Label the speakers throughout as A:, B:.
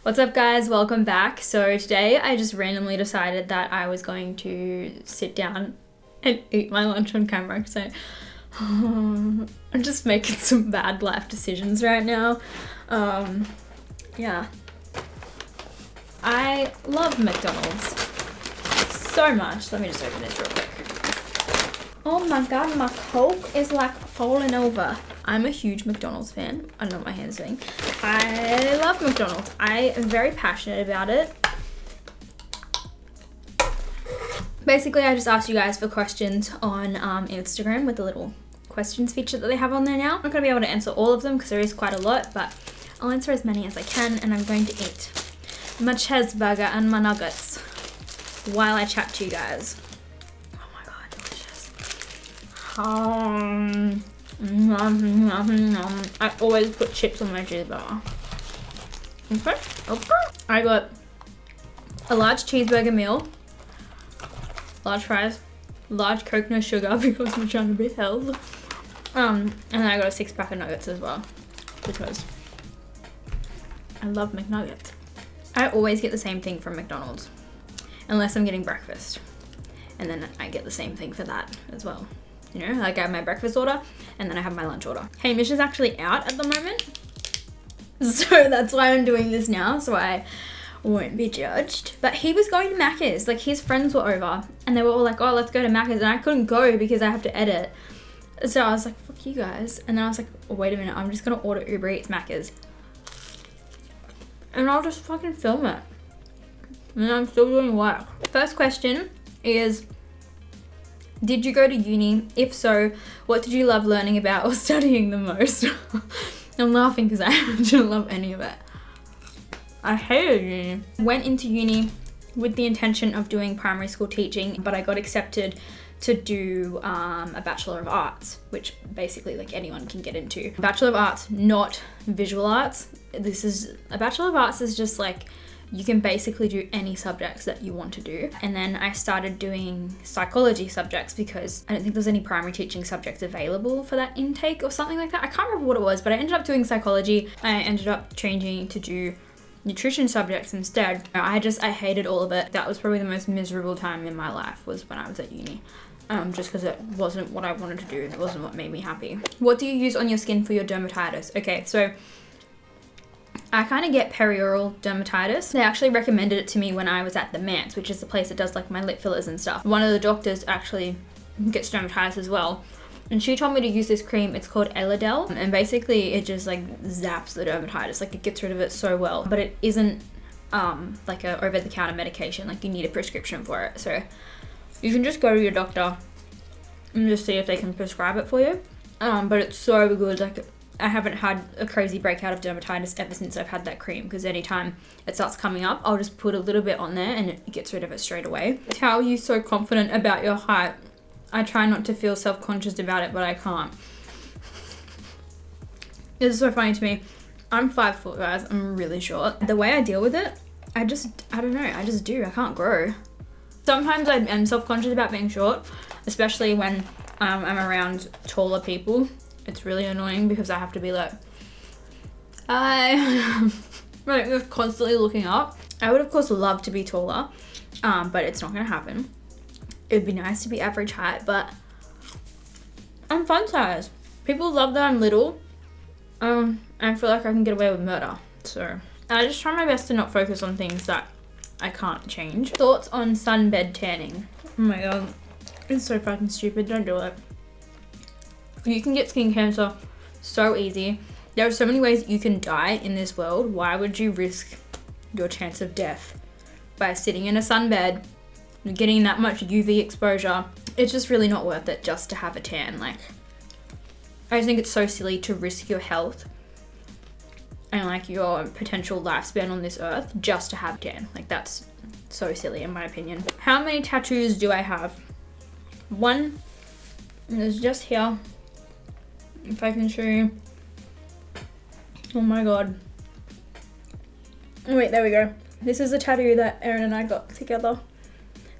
A: What's up guys, welcome back. So today I just randomly decided that I was going to sit down and eat my lunch on camera because I'm just making some bad life decisions right now. Yeah. I love McDonald's so much. Let me just open this real quick. Oh my god, my Coke is like falling over. I'm a huge McDonald's fan. I don't know what my hand's doing. I love McDonald's. I am very passionate about it. Basically, I just asked you guys for questions on Instagram with the little questions feature that they have on there now. I'm not going to be able to answer all of them because there is quite a lot, but I'll answer as many as I can, and I'm going to eat my cheeseburger and my nuggets while I chat to you guys. Oh my god, delicious. I always put chips on my cheeseburger. Okay. I got a large cheeseburger meal, large fries, large Coke no sugar because I'm trying to be healthy. And then I got a 6-pack of nuggets as well because I love McNuggets. I always get the same thing from McDonald's unless I'm getting breakfast, and then I get the same thing for that as well. You know, like I have my breakfast order and then I have my lunch order. Hamish is actually out at the moment, so that's why I'm doing this now, so I won't be judged. But he was going to Macca's, like his friends were over and they were all like, oh, let's go to Macca's, and I couldn't go because I have to edit. So I was like, fuck you guys. And then I was like, oh, wait a minute, I'm just gonna order Uber Eats Macca's and I'll just fucking film it. And I'm still doing work. First question is, did you go to uni? If so, what did you love learning about or studying the most? I'm laughing because I didn't love any of it. I hated uni. Went into uni with the intention of doing primary school teaching, but I got accepted to do a Bachelor of Arts, which basically like anyone can get into. Bachelor of Arts, not visual arts. A Bachelor of Arts is just like, you can basically do any subjects that you want to do. And then I started doing psychology subjects because I don't think there's any primary teaching subjects available for that intake or something like that. I can't remember what it was, but I ended up doing psychology. I ended up changing to do nutrition subjects instead. I hated all of it. That was probably the most miserable time in my life, was when I was at uni. Just because it wasn't what I wanted to do and it wasn't what made me happy. What do you use on your skin for your dermatitis? Okay, so I kind of get perioral dermatitis. They actually recommended it to me when I was at the Mans, which is the place that does like my lip fillers and stuff. One of the doctors actually gets dermatitis as well, and she told me to use this cream. It's called Elidel, and basically it just like zaps the dermatitis. Like it gets rid of it so well, but it isn't like a over-the-counter medication. Like you need a prescription for it, so you can just go to your doctor and just see if they can prescribe it for you. But it's so good. Like I haven't had a crazy breakout of dermatitis ever since I've had that cream, because anytime it starts coming up, I'll just put a little bit on there and it gets rid of it straight away. How are you so confident about your height? I try not to feel self-conscious about it, but I can't. This is so funny to me. I'm 5 foot, guys. I'm really short. The way I deal with it, I don't know. I just do. I can't grow. Sometimes I am self-conscious about being short, especially when I'm around taller people. It's really annoying because I have to be like, like just constantly looking up. I would of course love to be taller, but it's not gonna happen. It'd be nice to be average height, but I'm fun size. People love that I'm little. I feel like I can get away with murder. So I just try my best to not focus on things that I can't change. Thoughts on sunbed tanning? Oh my god, it's so fucking stupid. Don't do it. You can get skin cancer so easy. There are so many ways you can die in this world. Why would you risk your chance of death by sitting in a sunbed, getting that much UV exposure? It's just really not worth it just to have a tan. Like, I just think it's so silly to risk your health and like your potential lifespan on this earth just to have a tan. Like that's so silly in my opinion. How many tattoos do I have? One is just here. If I can show you. Oh my god. Wait, there we go. This is a tattoo that Erin and I got together.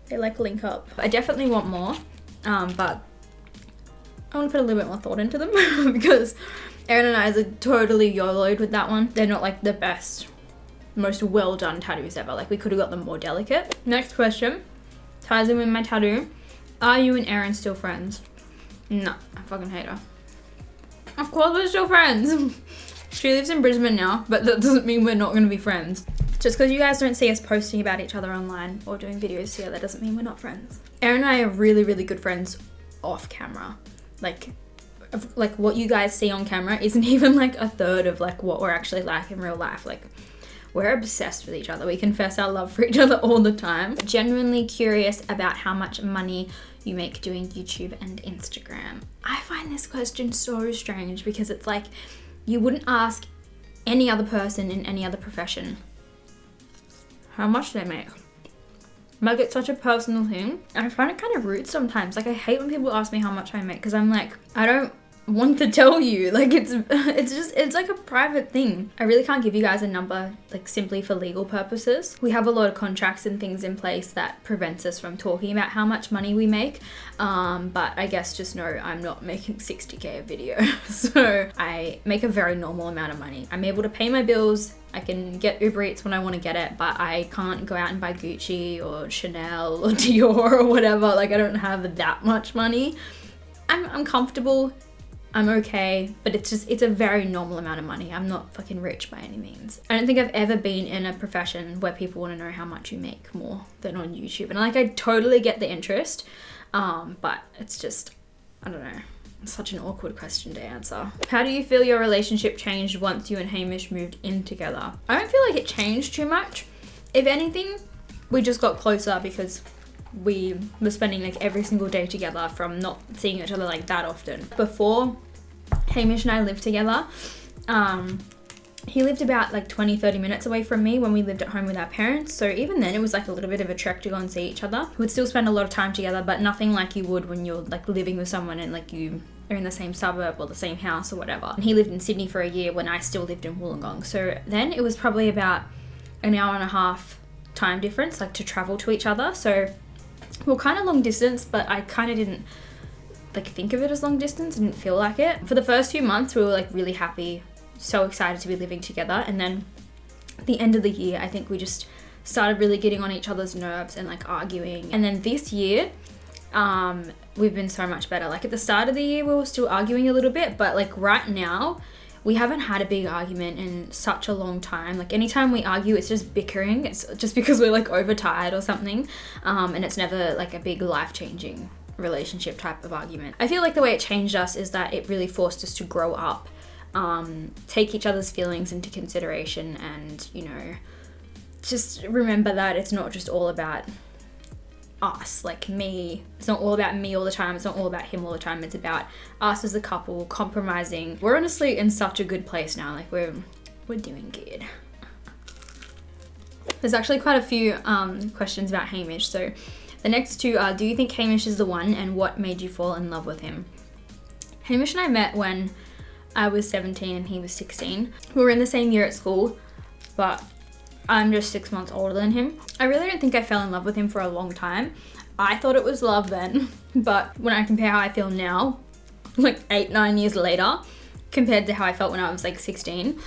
A: They like link up. I definitely want more, but I want to put a little bit more thought into them because Erin and I are totally YOLO'd with that one. They're not like the best most well done tattoos ever. Like we could have got them more delicate. Next question ties in with my tattoo. Are you and Erin still friends? No, I fucking hate her. Of course we're still friends. She lives in Brisbane now, but that doesn't mean we're not gonna be friends. Just because you guys don't see us posting about each other online or doing videos together doesn't mean we're not friends. Erin and I are really, really good friends off camera. Like what you guys see on camera isn't even like a third of like what we're actually like in real life. Like we're obsessed with each other. We confess our love for each other all the time. Genuinely curious about how much money you make doing YouTube and Instagram. I find this question so strange because it's like you wouldn't ask any other person in any other profession how much they make. Like it's such a personal thing. I find it kind of rude sometimes. Like I hate when people ask me how much I make because I'm like, I don't want to tell you. Like it's like a private thing. I really can't give you guys a number like simply for legal purposes. We have a lot of contracts and things in place that prevents us from talking about how much money we make. But I guess just know I'm not making 60k a video. So I make a very normal amount of money. I'm able to pay my bills. I can get Uber Eats when I want to get it, but I can't go out and buy Gucci or Chanel or Dior or whatever. Like I don't have that much money. I'm comfortable. I'm okay, but it's a very normal amount of money. I'm not fucking rich by any means. I don't think I've ever been in a profession where people want to know how much you make more than on YouTube. And like, I totally get the interest, but it's just, I don't know. It's such an awkward question to answer. How do you feel your relationship changed once you and Hamish moved in together? I don't feel like it changed too much. If anything, we just got closer because we were spending like every single day together from not seeing each other like that often. Before Hamish and I lived together, he lived about like 20-30 minutes away from me when we lived at home with our parents. So even then it was like a little bit of a trek to go and see each other. We'd still spend a lot of time together, but nothing like you would when you're like living with someone and like you are in the same suburb or the same house or whatever. And he lived in Sydney for a year when I still lived in Wollongong. So then it was probably about an hour and a half time difference, like to travel to each other. So we're kind of long distance, but I kind of didn't like think of it as long distance. Didn't feel like it. For the first few months, we were like really happy, so excited to be living together. And then at the end of the year, I think we just started really getting on each other's nerves and like arguing. And then this year, we've been so much better. Like at the start of the year, we were still arguing a little bit, but like right now, we haven't had a big argument in such a long time. Like anytime we argue, it's just bickering. It's just because we're like overtired or something. And it's never like a big life-changing relationship type of argument. I feel like the way it changed us is that it really forced us to grow up, take each other's feelings into consideration, and, you know, just remember that it's not just all about us, like me. It's not all about me all the time. It's not all about him all the time. It's about us as a couple compromising. We're honestly in such a good place now. Like we're doing good. There's actually quite a few questions about Hamish. So the next two are, do you think Hamish is the one, and what made you fall in love with him? Hamish and I met when I was 17 and he was 16. We were in the same year at school, but I'm just 6 months older than him. I really don't think I fell in love with him for a long time. I thought it was love then, but when I compare how I feel now, like 8-9 years later, compared to how I felt when I was like 16,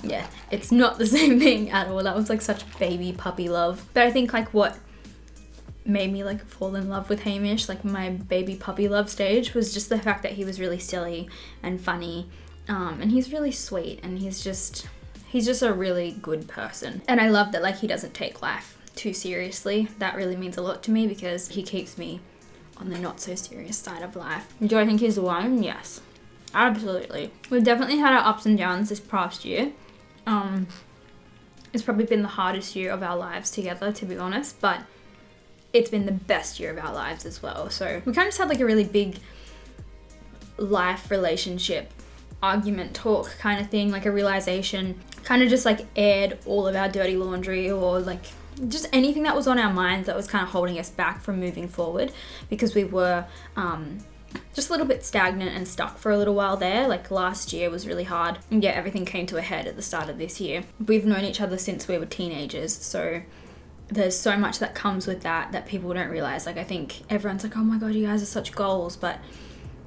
A: yeah, it's not the same thing at all. That was like such baby puppy love. But I think like what made me like fall in love with Hamish, like my baby puppy love stage, was just the fact that he was really silly and funny, and he's really sweet, and he's just a really good person. And I love that like he doesn't take life too seriously. That really means a lot to me because he keeps me on the not so serious side of life. Do I think he's the one? Yes, absolutely. We've definitely had our ups and downs this past year. It's probably been the hardest year of our lives together, to be honest, but it's been the best year of our lives as well. So we kind of just had like a really big life relationship argument talk kind of thing, like a realization, kind of just like aired all of our dirty laundry, or like just anything that was on our minds that was kind of holding us back from moving forward, because we were just a little bit stagnant and stuck for a little while there. Like last year was really hard, and yeah, everything came to a head at the start of this year. We've known each other since we were teenagers, so there's so much that comes with that people don't realize. Like I think everyone's like, oh my god, you guys are such goals, but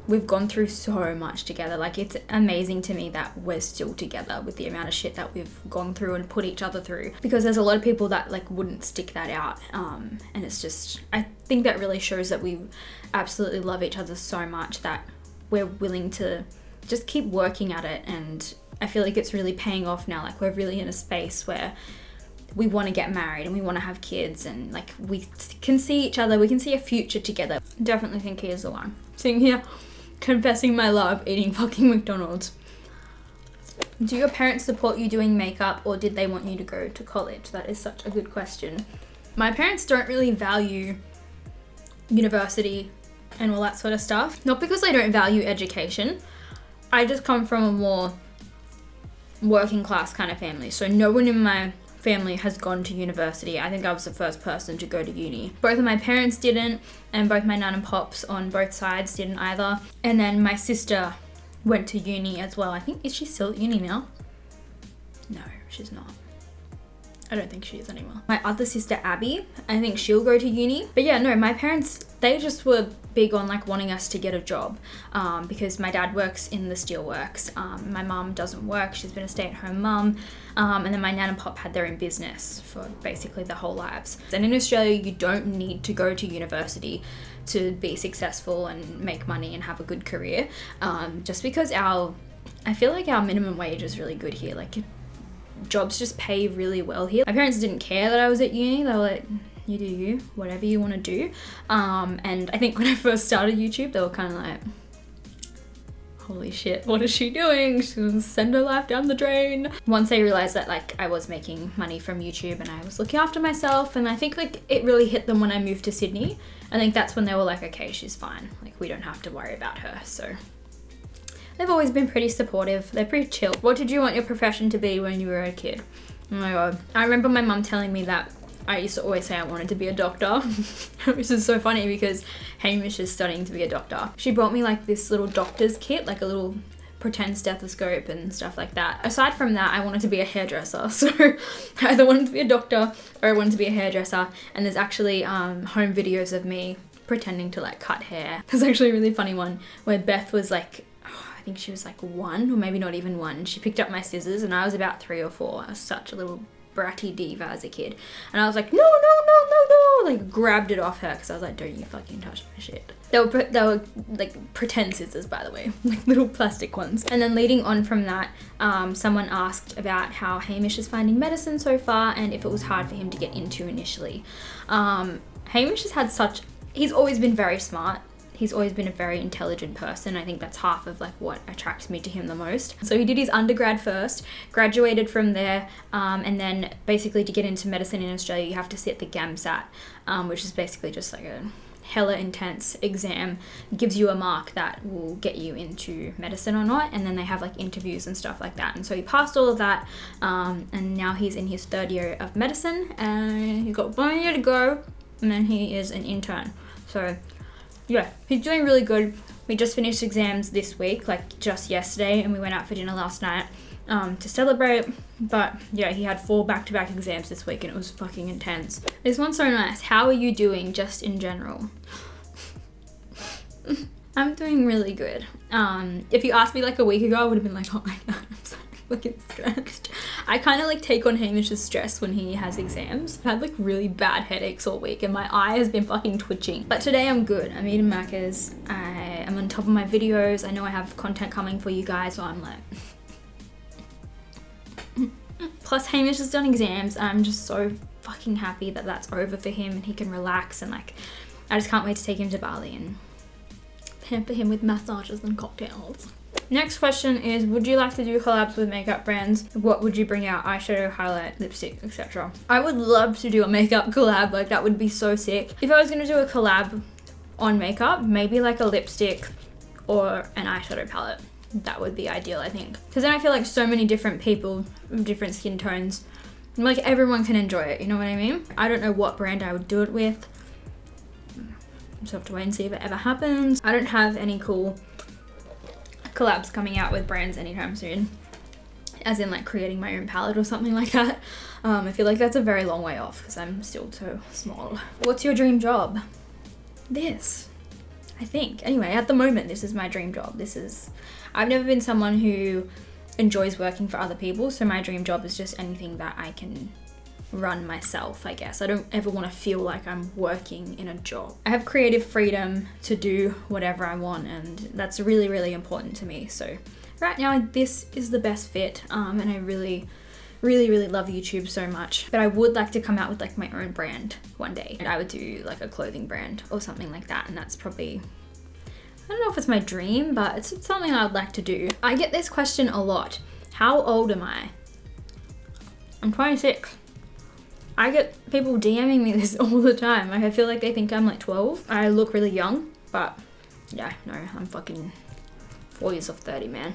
A: we've gone through so much together. Like, it's amazing to me that we're still together with the amount of shit that we've gone through and put each other through, because there's a lot of people that like wouldn't stick that out. And it's just, I think that really shows that we absolutely love each other so much that we're willing to just keep working at it. And I feel like it's really paying off now. Like, we're really in a space where we want to get married and we want to have kids, and like we can see each other, we can see a future together. Definitely think he is the one. Sitting here confessing my love, eating fucking McDonald's. Do your parents support you doing makeup, or did they want you to go to college? That is such a good question. My parents don't really value university and all that sort of stuff. Not because they don't value education. I just come from a more working class kind of family. So no one in my family has gone to university. I think I was the first person to go to uni. Both of my parents didn't, and both my nan and pops on both sides didn't either. And then my sister went to uni as well. I think, is she still at uni now? No, she's not. I don't think she is anymore. My other sister, Abby, I think she'll go to uni. But yeah, no, my parents, they just were big on like wanting us to get a job, because my dad works in the steelworks. My mum doesn't work. She's been a stay-at-home mum. And then my nan and pop had their own business for basically their whole lives. And in Australia, you don't need to go to university to be successful and make money and have a good career. Just because I feel like our minimum wage is really good here. Like, jobs just pay really well here. My parents didn't care that I was at uni. They were like, you do you, whatever you want to do. And I think when I first started YouTube, they were kind of like, holy shit, what is she doing? She's gonna send her life down the drain. Once they realized that like I was making money from YouTube and I was looking after myself, and I think like it really hit them when I moved to Sydney. I think that's when they were like, okay, she's fine. Like, we don't have to worry about her. So they've always been pretty supportive. They're pretty chill. What did you want your profession to be when you were a kid? Oh my God. I remember my mum telling me that I used to always say I wanted to be a doctor, which is so funny because Hamish is studying to be a doctor. She brought me like this little doctor's kit, like a little pretend stethoscope and stuff like that. Aside from that, I wanted to be a hairdresser. So I either wanted to be a doctor or I wanted to be a hairdresser. And there's actually home videos of me pretending to like cut hair. There's actually a really funny one where Beth was like, I think she was like 1 or maybe not even 1. She picked up my scissors and I was about 3 or 4. I was such a little bratty diva as a kid. And I was like, no, like grabbed it off her because I was like, don't you fucking touch my shit. They were like pretend scissors, by the way, like little plastic ones. And then leading on from that, someone asked about how Hamish is finding medicine so far and if it was hard for him to get into initially. Hamish has had he's always been very smart. He's always been a very intelligent person. I think that's half of like what attracts me to him the most. So he did his undergrad first, graduated from there, and then basically to get into medicine in Australia, you have to sit the GAMSAT, which is basically just like a hella intense exam. It gives you a mark that will get you into medicine or not, and then they have like interviews and stuff like that. And so he passed all of that, and now he's in his 3rd year of medicine, and he's got 1 year to go, and then he is an intern. So yeah, he's doing really good. We just finished exams this week, like just yesterday, and we went out for dinner last night to celebrate. But yeah, he had 4 back-to-back exams this week and it was fucking intense. This one's so nice. How are you doing just in general? I'm doing really good. If you asked me like a week ago, I would have been like, oh my God, I'm so fucking stressed. I kind of like take on Hamish's stress when he has exams. I've had like really bad headaches all week and my eye has been fucking twitching. But today I'm good. I'm eating Macca's. I am on top of my videos. I know I have content coming for you guys, so I'm like... Plus Hamish has done exams. I'm just so fucking happy that that's over for him and he can relax, and like I just can't wait to take him to Bali and pamper him with massages and cocktails. Next question is, would you like to do collabs with makeup brands? What would you bring out? Eyeshadow, highlight, lipstick, etc. I would love to do a makeup collab. Like, that would be so sick. If I was gonna do a collab on makeup, maybe like a lipstick or an eyeshadow palette. That would be ideal, I think. Because then I feel like so many different people, different skin tones, like everyone can enjoy it, you know what I mean? I don't know what brand I would do it with. Just have to wait and see if it ever happens. I don't have any cool collabs coming out with brands anytime soon, as in like creating my own palette or something like that. I feel like that's a very long way off because I'm still so small. What's your dream job? This. I think. Anyway, at the moment, this is my dream job. I've never been someone who enjoys working for other people, so my dream job is just anything that I can run myself, I guess. I don't ever want to feel like I'm working in a job. I have creative freedom to do whatever I want, and that's really, really important to me. So right now, this is the best fit, and I really, really, really love YouTube so much. But I would like to come out with like my own brand one day. And I would do like a clothing brand or something like that, and that's probably, I don't know if it's my dream, but it's something I would like to do. I get this question a lot. How old am I? I'm 26. I get people DMing me this all the time. Like, I feel like they think I'm like 12. I look really young, but yeah, no, I'm fucking 4 years off 30, man.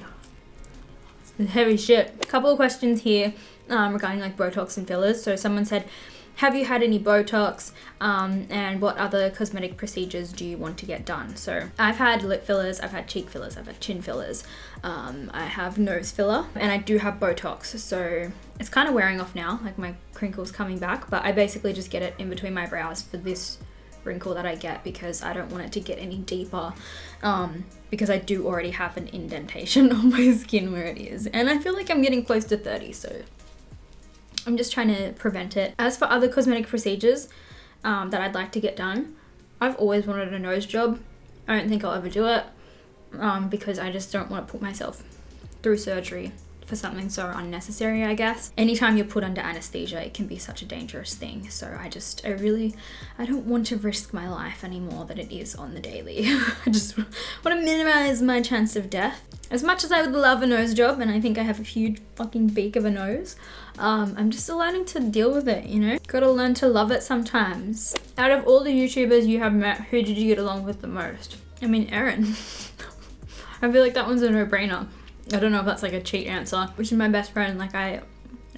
A: It's heavy shit. A couple of questions here regarding like Botox and fillers. So someone said, have you had any Botox, and what other cosmetic procedures do you want to get done? So I've had lip fillers, I've had cheek fillers, I've had chin fillers, I have nose filler, and I do have Botox. So it's kind of wearing off now, like my crinkles coming back, but I basically just get it in between my brows for this wrinkle that I get because I don't want it to get any deeper, because I do already have an indentation on my skin where it is, and I feel like I'm getting close to 30, so I'm just trying to prevent it. As for other cosmetic procedures that I'd like to get done, I've always wanted a nose job. I don't think I'll ever do it because I just don't want to put myself through surgery for something so unnecessary, I guess. Anytime you're put under anesthesia, it can be such a dangerous thing. So I don't want to risk my life any more than it is on the daily. I just want to minimize my chance of death. As much as I would love a nose job, and I think I have a huge fucking beak of a nose, I'm just still learning to deal with it, you know? Gotta learn to love it sometimes. Out of all the YouTubers you have met, who did you get along with the most? I mean, Erin. I feel like that one's a no-brainer. I don't know if that's like a cheat answer, which is my best friend. Like, I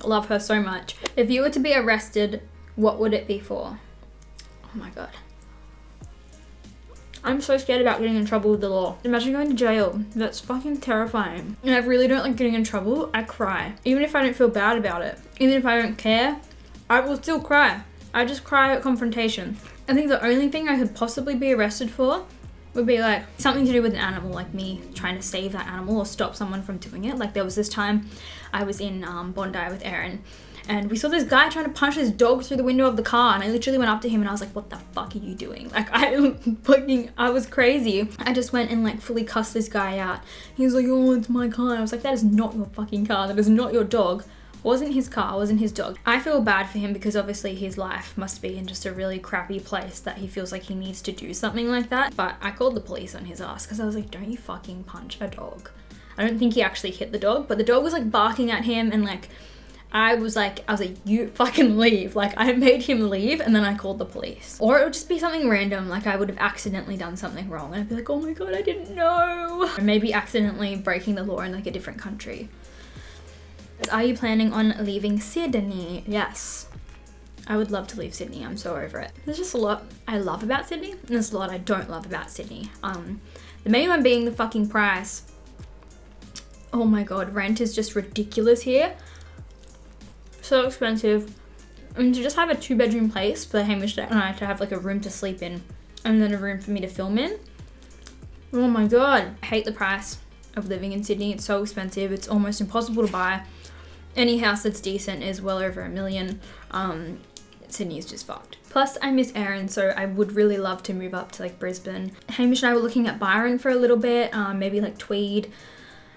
A: love her so much. If you were to be arrested, what would it be for? Oh my God. I'm so scared about getting in trouble with the law. Imagine going to jail. That's fucking terrifying. And I really don't like getting in trouble. I cry. Even if I don't feel bad about it. Even if I don't care, I will still cry. I just cry at confrontation. I think the only thing I could possibly be arrested for would be like something to do with an animal, like me trying to save that animal or stop someone from doing it. Like there was this time I was in Bondi with Erin, and we saw this guy trying to punch his dog through the window of the car, and I literally went up to him and I was like, what the fuck are you doing? Like I was crazy. I just went and like fully cussed this guy out. He was like, oh, it's my car. And I was like, that is not your fucking car. That is not your dog. Wasn't his car, wasn't his dog. I feel bad for him because obviously his life must be in just a really crappy place that he feels like he needs to do something like that. But I called the police on his ass because I was like, don't you fucking punch a dog. I don't think he actually hit the dog, but the dog was like barking at him, and like I was like, you fucking leave. Like I made him leave, and then I called the police. Or it would just be something random, like I would have accidentally done something wrong and I'd be like, oh my God, I didn't know. Or maybe accidentally breaking the law in like a different country. Are you planning on leaving Sydney? Yes. I would love to leave Sydney. I'm so over it. There's just a lot I love about Sydney, and there's a lot I don't love about Sydney. The main one being the fucking price. Oh my God, rent is just ridiculous here. So expensive. And to just have a 2-bedroom place for Hamish and I to have like a room to sleep in and then a room for me to film in. Oh my God. I hate the price of living in Sydney. It's so expensive. It's almost impossible to buy. Any house that's decent is well over $1 million. Sydney is just fucked. Plus, I miss Erin, so I would really love to move up to like Brisbane. Hamish and I were looking at Byron for a little bit, maybe like Tweed.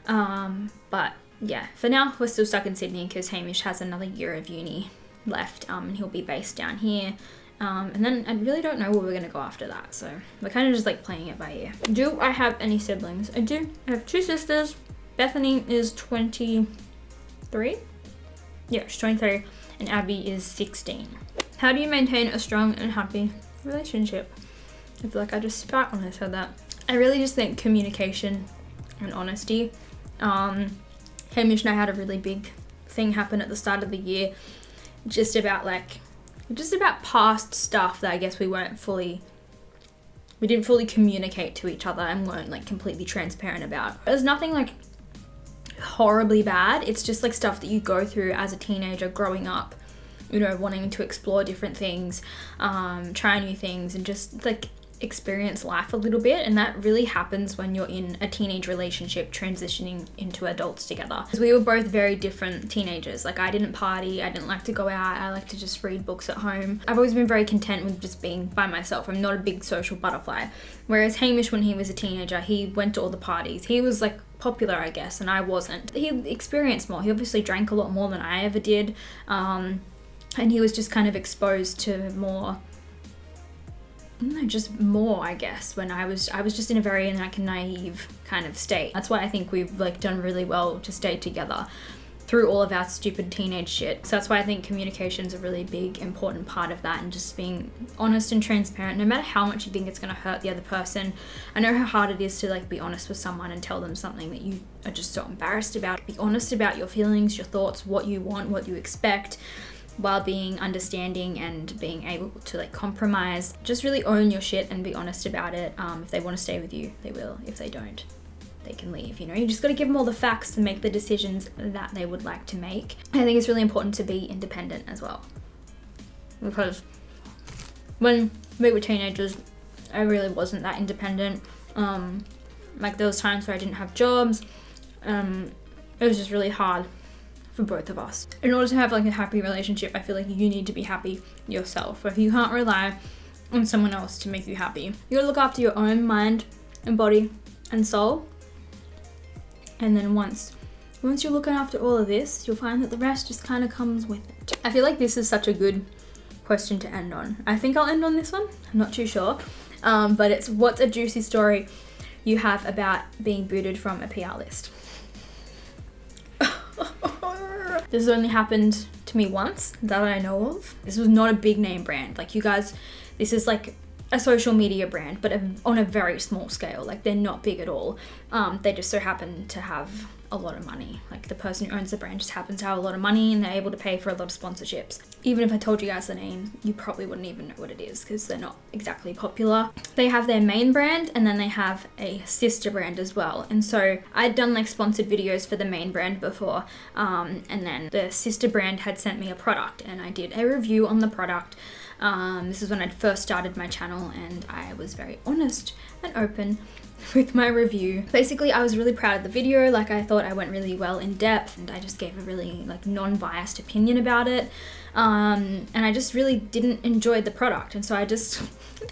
A: But yeah, for now, we're still stuck in Sydney because Hamish has another year of uni left, and he'll be based down here. And then I really don't know where we're gonna go after that, so we're kind of just like playing it by ear. Do I have any siblings? I do. I have 2 sisters. Bethany is 23. Yeah, she's 23, and Abby is 16. How do you maintain a strong and happy relationship? I feel like I just spat when I said that. I really just think communication and honesty. Hamish and I had a really big thing happen at the start of the year, just about past stuff that I guess we didn't fully communicate to each other and weren't like completely transparent about. There's nothing like horribly bad. It's just like stuff that you go through as a teenager growing up, you know, wanting to explore different things, try new things, and just like experience life a little bit, and that really happens when you're in a teenage relationship transitioning into adults together. Because we were both very different teenagers. Like, I didn't party, I didn't like to go out, I like to just read books at home. I've always been very content with just being by myself. I'm not a big social butterfly. Whereas Hamish, when he was a teenager, he went to all the parties. He was like popular, I guess, and I wasn't. He experienced more. He obviously drank a lot more than I ever did, and he was just kind of exposed to more, just more, I guess, when I was just in a very like naive kind of state. That's why I think we've like done really well to stay together through all of our stupid teenage shit. So that's why I think communication is a really big, important part of that, and just being honest and transparent, no matter how much you think it's gonna hurt the other person. I know how hard it is to like be honest with someone and tell them something that you are just so embarrassed about. Be honest about your feelings, your thoughts, what you want, what you expect, while being understanding and being able to like compromise. Just really own your shit and be honest about it. If they want to stay with you, they will. If they don't, they can leave. You know, you just got to give them all the facts to make the decisions that they would like to make. I think it's really important to be independent as well, because when we were teenagers, I really wasn't that independent. Like, there was times where I didn't have jobs. It was just really hard for both of us. In order to have like a happy relationship, I feel like you need to be happy yourself. If you can't rely on someone else to make you happy, you gotta look after your own mind and body and soul. And then once you're looking after all of this, you'll find that the rest just kind of comes with it. I feel like this is such a good question to end on. I think I'll end on this one. I'm not too sure. But it's, what's a juicy story you have about being booted from a PR list? This has only happened to me once that I know of. This was not a big name brand. Like, you guys, this is like a social media brand, but on a very small scale. Like, they're not big at all. They just so happen to have a lot of money. Like, the person who owns the brand just happens to have a lot of money, and they're able to pay for a lot of sponsorships. Even if I told you guys the name, you probably wouldn't even know what it is, because they're not exactly popular. They have their main brand, and then they have a sister brand as well. And so I'd done like sponsored videos for the main brand before, and then the sister brand had sent me a product, and I did a review on the product. This is when I'd first started my channel, and I was very honest and open with my review. Basically, I was really proud of the video. Like, I thought I went really well in depth, and I just gave a really like non-biased opinion about it. And I just really didn't enjoy the product, and so I just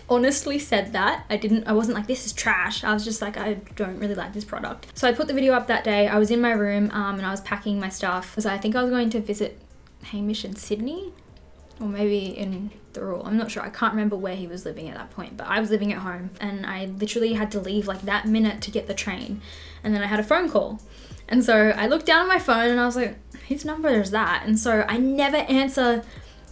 A: honestly said that. I wasn't like, this is trash. I was just like, I don't really like this product. So I put the video up that day. I was in my room, and I was packing my stuff, because I think I was going to visit Hamish in Sydney, or maybe in Thurrock. I'm not sure. I can't remember where he was living at that point, but I was living at home, and I literally had to leave like that minute to get the train. And then I had a phone call. And so I looked down at my phone, and I was like, whose number is that? And so I never answer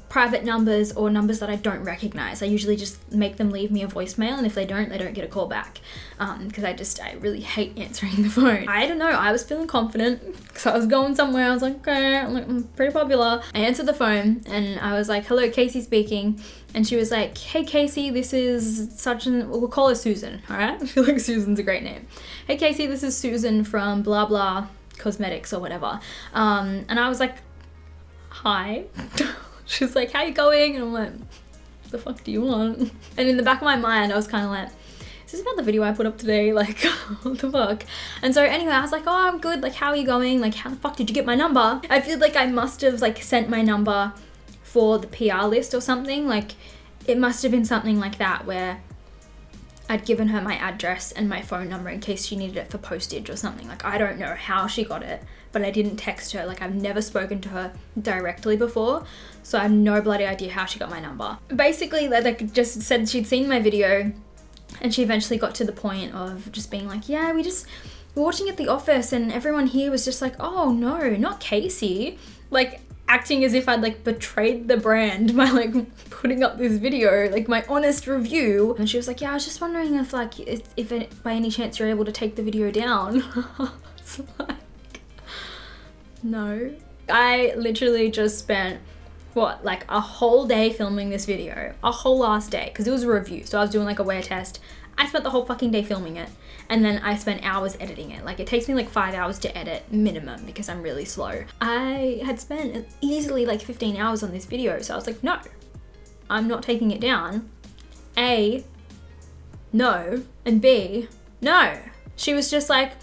A: private numbers or numbers that I don't recognize. I usually just make them leave me a voicemail, and if they don't get a call back, because I really hate answering the phone. I don't know, I was feeling confident because I was going somewhere. I was like, okay, I'm pretty popular. I answered the phone, and I was like, hello, Kasey speaking. And she was like, hey Kasey, this is such an, we'll call her Susan, all right? I feel like Susan's a great name. Hey Kasey, this is Susan from blah blah cosmetics or whatever. And I was like, hi. She's like, how you going? And I'm like, what the fuck do you want? And in the back of my mind, I was kind of like, is this about the video I put up today? Like, what the fuck? And so anyway, I was like, oh, I'm good. Like, how are you going? Like, how the fuck did you get my number? I feel like I must have like sent my number for the PR list or something. Like, it must have been something like that, where I'd given her my address and my phone number in case she needed it for postage or something. Like, I don't know how she got it, but I didn't text her. Like, I've never spoken to her directly before, so I have no bloody idea how she got my number. Basically, like, just said she'd seen my video, and she eventually got to the point of just being like, yeah, we're watching at the office, and everyone here was just like, oh no, not Kasey. Like, acting as if I'd like betrayed the brand by like putting up this video, like my honest review. And she was like, yeah, I was just wondering if like, if it, by any chance you're able to take the video down. So like, no. I literally just spent, what, like a whole day filming this video, a whole last day, because it was a review. So I was doing like a wear test. I spent the whole fucking day filming it, and then I spent hours editing it. Like, it takes me like 5 hours to edit minimum because I'm really slow. I had spent easily like 15 hours on this video, so I was like, no, I'm not taking it down. A, no, and B, no. She was just like,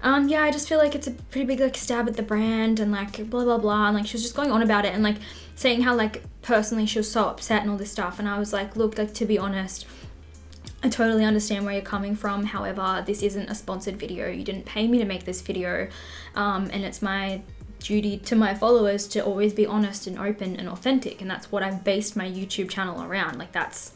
A: yeah, I just feel like it's a pretty big like stab at the brand and like blah blah blah, and like she was just going on about it and like saying how like personally she was so upset and all this stuff. And I was like, look, like to be honest, I totally understand where you're coming from. However, this isn't a sponsored video. You didn't pay me to make this video, and it's my duty to my followers to always be honest and open and authentic, and that's what I've based my YouTube channel around. Like that's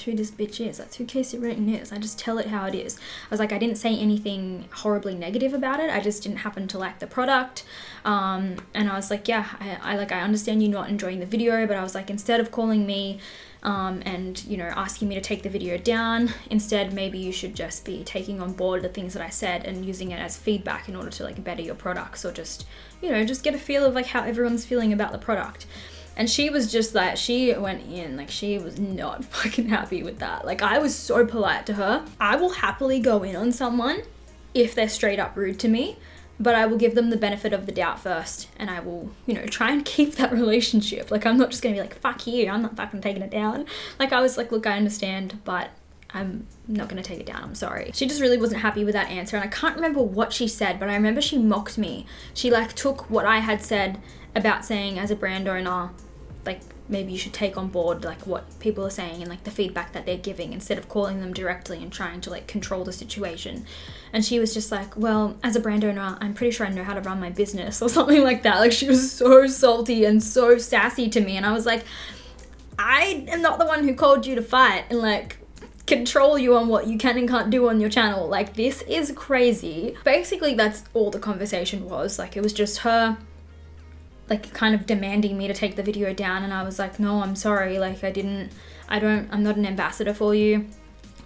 A: who this bitch is. That's who Kasey Rayton is. I just tell it how it is. I was like, I didn't say anything horribly negative about it. I just didn't happen to like the product. And I was like, yeah, I understand you not enjoying the video, but I was like, instead of calling me and, you know, asking me to take the video down, instead maybe you should just be taking on board the things that I said and using it as feedback in order to like better your products, or just, you know, just get a feel of like how everyone's feeling about the product. And she was just like, she went in, like she was not fucking happy with that. Like I was so polite to her. I will happily go in on someone if they're straight up rude to me, but I will give them the benefit of the doubt first, and I will, you know, try and keep that relationship. Like I'm not just gonna be like, fuck you, I'm not fucking taking it down. Like I was like, look, I understand, but I'm not gonna take it down, I'm sorry. She just really wasn't happy with that answer, and I can't remember what she said, but I remember she mocked me. She like took what I had said about saying as a brand owner, like maybe you should take on board like what people are saying and like the feedback that they're giving, instead of calling them directly and trying to like control the situation. And she was just like, well, as a brand owner, I'm pretty sure I know how to run my business, or something like that. Like she was so salty and so sassy to me, and I was like, I am not the one who called you to fight and like control you on what you can and can't do on your channel. Like this is crazy. Basically that's all the conversation was. Like it was just her like kind of demanding me to take the video down, and I was like, no, I'm sorry, like I'm not an ambassador for you.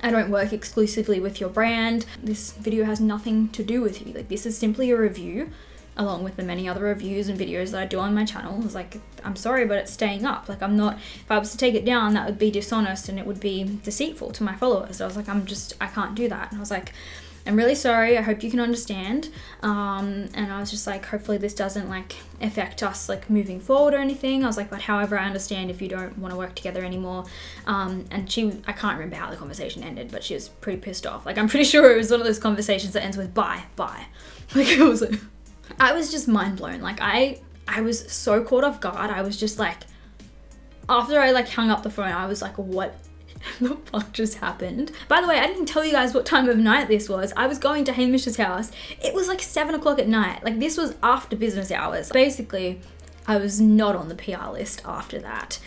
A: I don't work exclusively with your brand. This video has nothing to do with you. Like this is simply a review, along with the many other reviews and videos that I do on my channel. I was like, I'm sorry, but it's staying up. Like I'm not, if I was to take it down, that would be dishonest and it would be deceitful to my followers. So I was like, I can't do that. And I was like, I'm really sorry, I hope you can understand. And I was just like, hopefully this doesn't like affect us like moving forward or anything. I was like, but however, I understand if you don't want to work together anymore. And I can't remember how the conversation ended, but she was pretty pissed off. Like I'm pretty sure it was one of those conversations that ends with bye. Like it was like, I was just mind blown. Like I was so caught off guard. I was just like, after I like hung up the phone, I was like, what the fuck just happened? By the way, I didn't tell you guys what time of night this was. I was going to Hamish's house. It was like 7 o'clock at night. Like this was after business hours. Basically, I was not on the PR list after that,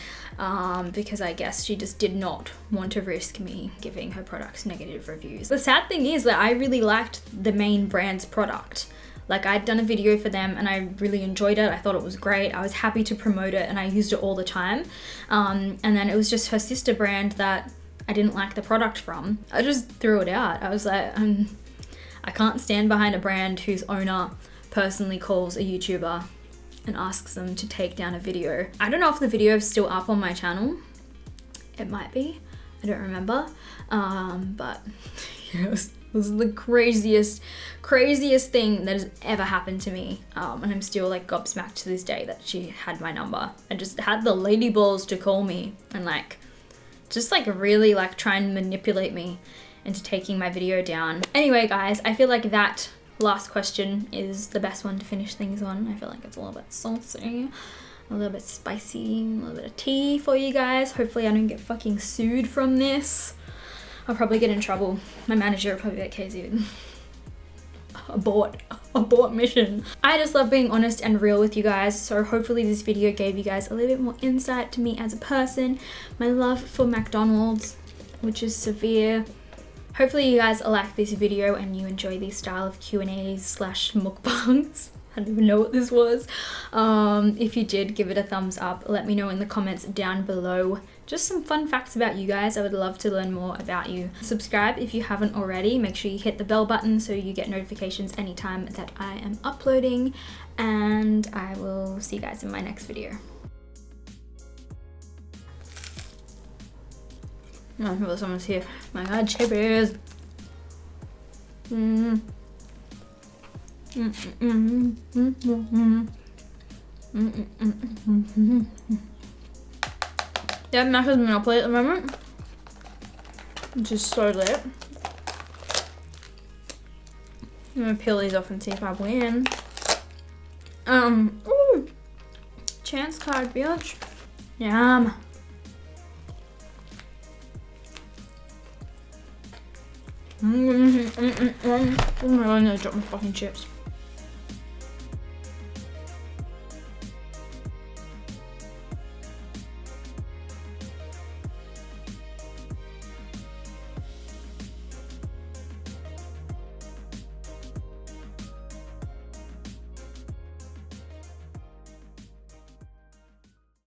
A: because I guess she just did not want to risk me giving her products negative reviews. The sad thing is that I really liked the main brand's product. Like I'd done a video for them and I really enjoyed it. I thought it was great. I was happy to promote it and I used it all the time. And then it was just her sister brand that I didn't like the product from. I just threw it out. I was like, I can't stand behind a brand whose owner personally calls a YouTuber and asks them to take down a video. I don't know if the video is still up on my channel. It might be. I don't remember. But yeah, it was the craziest thing that has ever happened to me. And I'm still like gobsmacked to this day that she had my number and just had the lady balls to call me and like just like really like try and manipulate me into taking my video down. Anyway guys, I feel like that last question is the best one to finish things on. I feel like it's a little bit saucy, a little bit spicy, a little bit of tea for you guys. Hopefully I don't get fucking sued from this. I'll probably get in trouble. My manager will probably be like, Kasey, abort mission. I just love being honest and real with you guys, so hopefully this video gave you guys a little bit more insight to me as a person, my love for McDonald's, which is severe. Hopefully you guys like this video and you enjoy these style of Q&As / mukbangs. I don't even know what this was. If you did, give it a thumbs up. Let me know in the comments down below. Just some fun facts about you guys. I would love to learn more about you. Subscribe if you haven't already. Make sure you hit the bell button so you get notifications anytime that I am uploading. And I will see you guys in my next video. Oh, someone's here. My God, chippies. Yeah, Mac has Monopoly at the moment. which is so lit. I'm gonna peel these off and see if I win. Ooh, chance card, bitch. Yum. Oh my god, I'm gonna drop my fucking chips.